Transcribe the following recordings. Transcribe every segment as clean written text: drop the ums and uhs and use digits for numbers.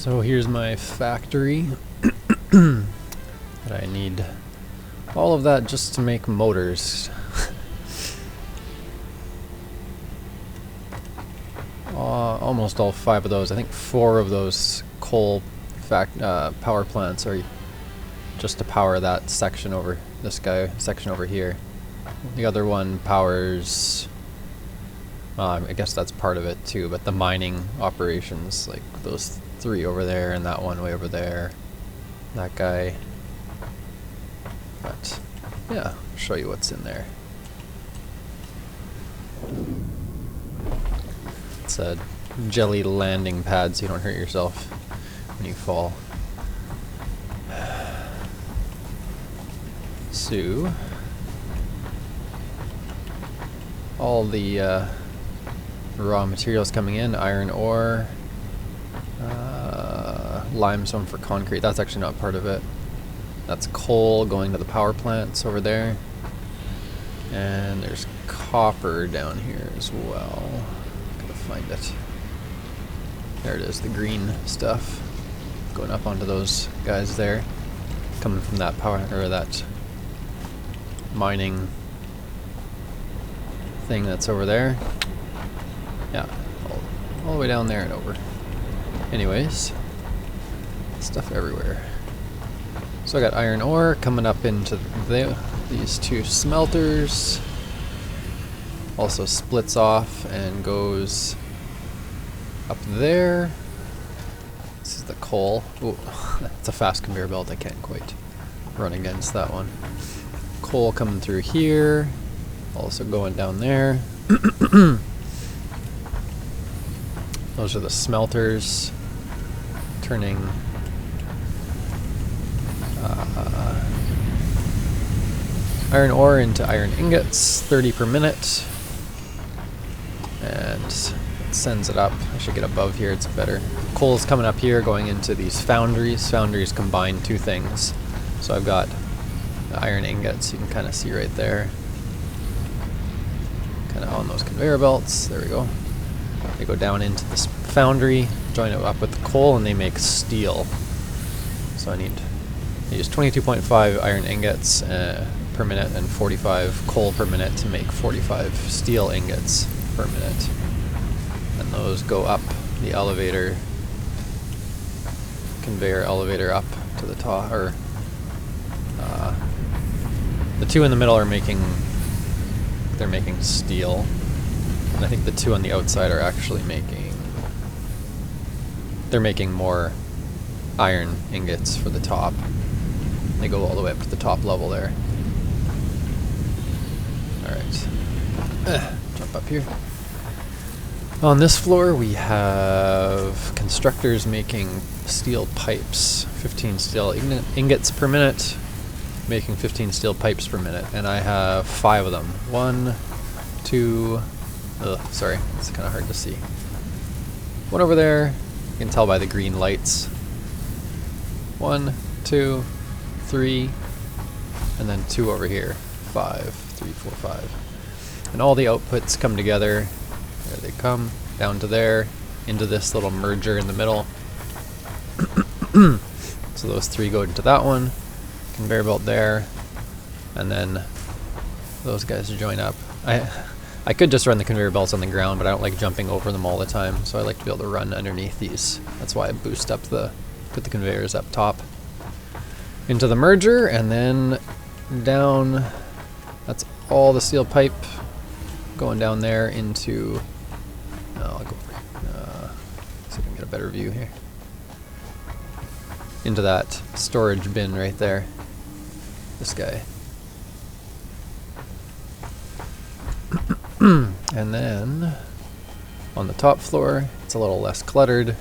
So here's my factory that I need all of that just to make motors. Almost all 5 of those. I think 4 of those coal power plants are just to power that section over section over here. The other one powers, I guess that's part of it too, but the mining operations, like those 3 over there and that one way over there, that guy. But yeah, I'll show you what's in there. It's a jelly landing pad so you don't hurt yourself when you fall. So all the raw materials coming in: iron ore, limestone for concrete. That's actually not part of it. That's coal going to the power plants over there. And there's copper down here as well. Gotta find it. There it is, the green stuff going up onto those guys there, coming from that power, or that mining thing that's over there. Yeah, all the way down there and over. Anyways, stuff everywhere. So I got iron ore coming up into these 2 smelters. Also splits off and goes up there. This is the coal. Ooh, it's a fast conveyor belt. I can't quite run against that one. Coal coming through here. Also going down there. Those are the smelters turning iron ore into iron ingots, 30 per minute, and it sends it up. I should get above here, it's better. Coal's coming up here, going into these foundries. Foundries combine 2 things. So I've got the iron ingots, you can kind of see right there, kind of on those conveyor belts. There we go. They go down into this foundry, join it up with the coal, and they make steel. So I use 22.5 iron ingots per minute and 45 coal per minute to make 45 steel ingots per minute. And those go up the elevator, conveyor elevator up to the top, or the 2 in the middle are making steel. And I think the 2 on the outside are actually they're making more iron ingots for the top. They go all the way up to the top level there. Alright. Jump up here. On this floor we have constructors making steel pipes. 15 steel ingots per minute, making 15 steel pipes per minute. And I have 5 of them. 1, 2... sorry, it's kind of hard to see. 1 over there. You can tell by the green lights. 1, 2, 3, and then 2 over here. 5, 3, 4, 5. And all the outputs come together. There they come, down to there, into this little merger in the middle. So those 3 go into that one, conveyor belt there, and then those guys join up. I could just run the conveyor belts on the ground, but I don't like jumping over them all the time, so I like to be able to run underneath these. That's why I put the conveyors up top into the merger, and then down. That's all the steel pipe going down there into. I'll go see if I can get a better view here. Into that storage bin right there. This guy. And then on the top floor, it's a little less cluttered.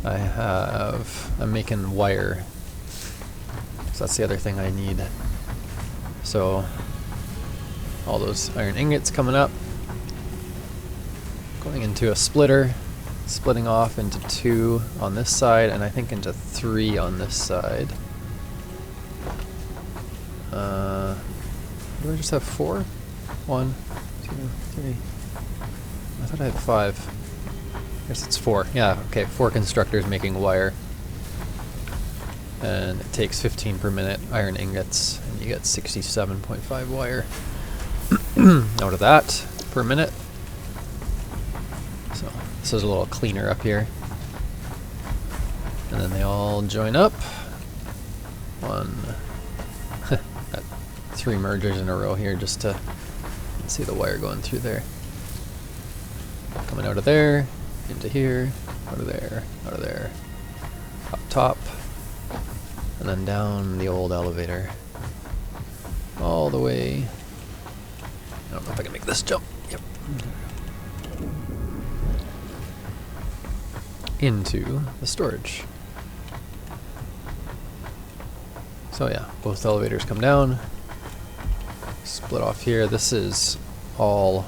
I'm making wire. So that's the other thing I need. So all those iron ingots coming up, going into a splitter, splitting off into 2 on this side, and I think into 3 on this side. Do I just have 4? 1, 2, 3. I thought I had 5. guess it's 4. Yeah, okay, 4 constructors making wire. And it takes 15 per minute iron ingots, and you get 67.5 wire out of that per minute. So this is a little cleaner up here. And then they all join up. Got 3 mergers in a row here just to see the wire going through there. Coming out of there, into here, out of there, up top, and then down the old elevator. All the way. I don't know if I can make this jump. Yep. Into the storage. So yeah, both elevators come down, split off here. This is all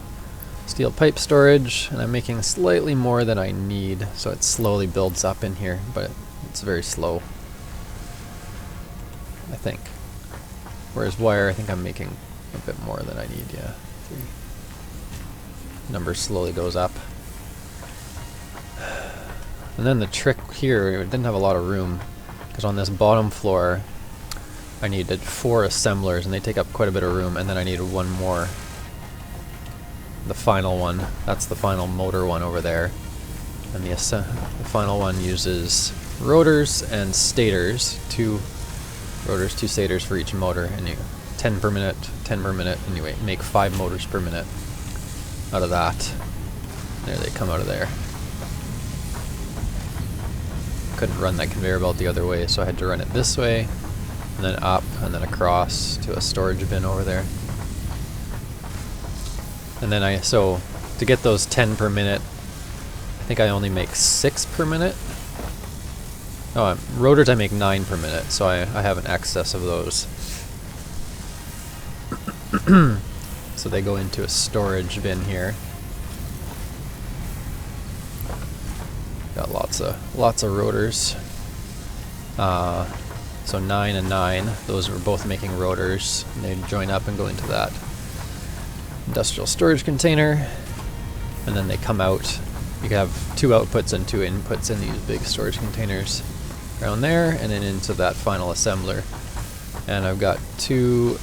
steel pipe storage, and I'm making slightly more than I need, so it slowly builds up in here, but it's very slow, I think. Whereas wire, I think I'm making a bit more than I need, yeah. 3. Number slowly goes up. And then the trick here, it didn't have a lot of room, because on this bottom floor, I needed 4 assemblers, and they take up quite a bit of room, and then I needed 1 more. The final one, that's the final motor one over there. And the final one uses rotors and stators, 2 rotors, 2 stators for each motor, and 10 per minute, 10 per minute, and you make 5 motors per minute out of that. There they come out of there. Couldn't run that conveyor belt the other way, so I had to run it this way, and then up, and then across to a storage bin over there. And then so to get those 10 per minute, I think I only make 6 per minute. Oh, rotors I make 9 per minute, so I have an excess of those. So they go into a storage bin here. Got lots of rotors. So 9 and 9, those were both making rotors, and they join up and go into that industrial storage container, and then they come out. You can have 2 outputs and 2 inputs in these big storage containers around there, and then into that final assembler. And I've got 2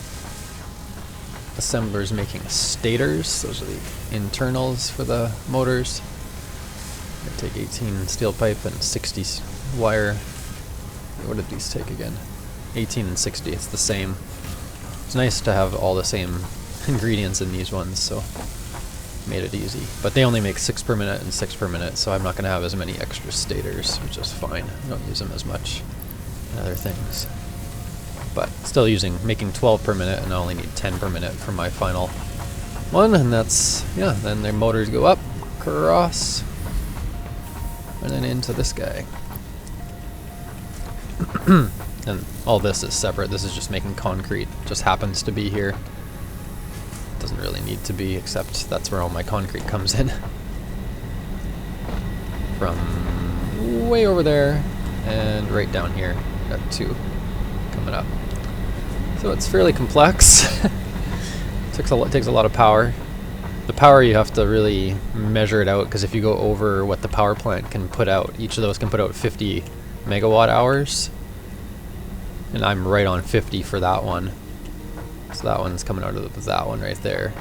assemblers making stators. Those are the internals for the motors. I take 18 steel pipe and 60 wire. What did these take again? 18 and 60, it's the same. It's nice to have all the same ingredients in these ones, so made it easy. But they only make 6 per minute and 6 per minute, so I'm not going to have as many extra stators, which is fine. I don't use them as much in other things. But still making 12 per minute, and I only need 10 per minute for my final one, and that's, yeah, then their motors go up, across, and then into this guy. And all this is separate. This is just making concrete. Just happens to be here. Doesn't really need to be, except that's where all my concrete comes in. From way over there and right down here. Got 2 coming up. So it's fairly complex. Takes a lot of power. The power, you have to really measure it out, because if you go over what the power plant can put out, each of those can put out 50 megawatt hours, and I'm right on 50 for that one. So that one's coming out of that one right there,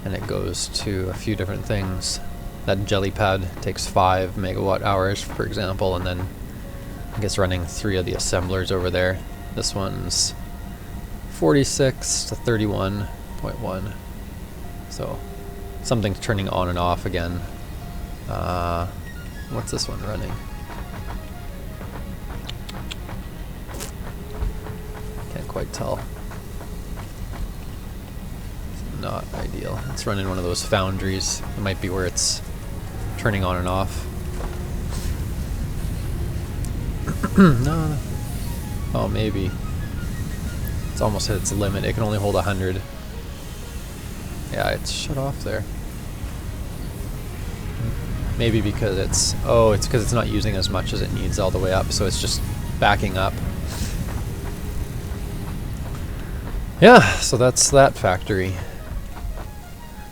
and it goes to a few different things. That jelly pad takes 5 megawatt hours, for example, and then I guess running 3 of the assemblers over there. This one's 46 to 31.1. So something's turning on and off again. What's this one running? Can't quite tell. It's not ideal. It's running one of those foundries. It might be where it's turning on and off. No. Oh, maybe. It's almost hit its limit. It can only hold 100. Yeah, it's shut off there. Maybe because it's because it's not using as much as it needs all the way up, so it's just backing up. Yeah, so that's that factory.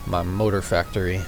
My motor factory.